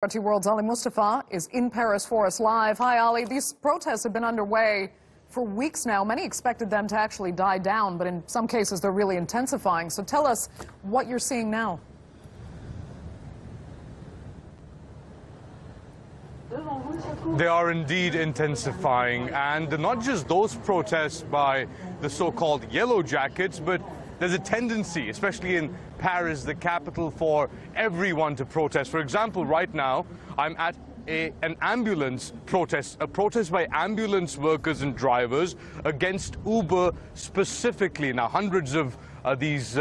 RT World's Ali Mustafa is in Paris for us live. Hi, Ali. These protests have been underway for weeks now. Many expected them to actually die down, but in some cases they're really intensifying. So tell us what you're seeing now. They are indeed intensifying, and not just those protests by the so-called yellow jackets, but there's a tendency, especially in Paris, the capital, for everyone to protest. For example, right now, I'm at an ambulance protest, a protest by ambulance workers and drivers against Uber specifically. Now, hundreds of these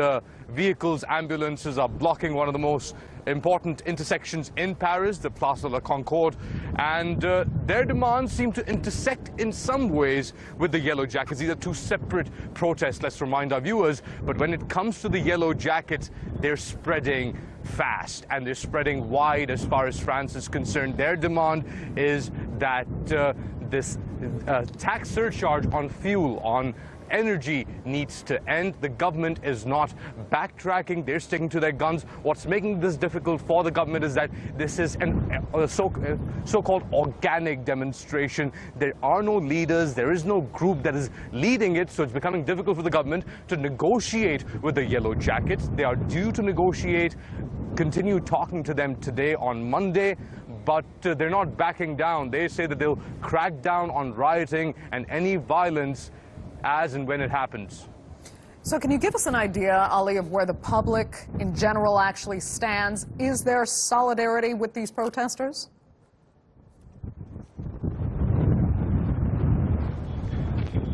vehicles, ambulances, are blocking one of the most important intersections in Paris, the Place de la Concorde, and their demands seem to intersect in some ways with the yellow jackets. These are two separate protests, let's remind our viewers, but when it comes to the yellow jackets, they're spreading fast and they're spreading wide as far as France is concerned. Their demand is that this tax surcharge on fuel, on energy, needs to end. The government is not backtracking. They're sticking to their guns. What's making this difficult for the government is that this is a so-called organic demonstration. There are no leaders. There is no group that is leading it, so it's becoming difficult for the government to negotiate with the yellow jackets. They are due to negotiate, continue talking to them today on Monday, but they're not backing down. They say that they'll crack down on rioting and any violence as and when it happens. So can you give us an idea, Ali, of where the public in general actually stands? Is there solidarity with these protesters?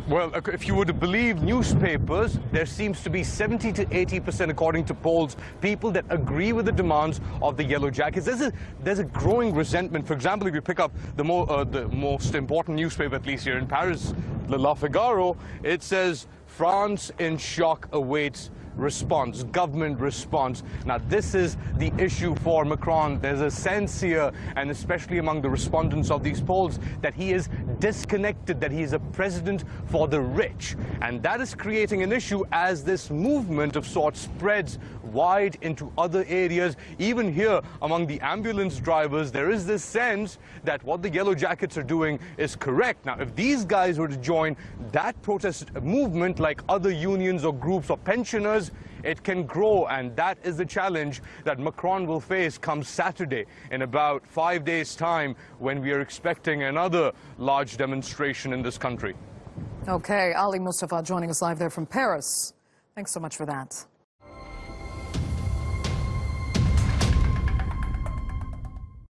Well, if you were to believe newspapers, there seems to be 70 to 80%, according to polls, people that agree with the demands of the yellow jackets. There's a growing resentment. For example, if you pick up the most important newspaper, at least here in Paris, Le Figaro, it says, "France in shock awaits response, government response." Now, this is the issue for Macron. There's a sense here, and especially among the respondents of these polls, that he is disconnected, that he is a president for the rich. And that is creating an issue as this movement of sorts spreads wide into other areas. Even here among the ambulance drivers, there is this sense that what the yellow jackets are doing is correct. Now, if these guys were to join that protest movement, like other unions or groups or pensioners, it can grow, and that is the challenge that Macron will face come Saturday, in about 5 days' time, when we are expecting another large demonstration in this country. Okay, Ali Mustafa joining us live there from Paris. Thanks so much for that.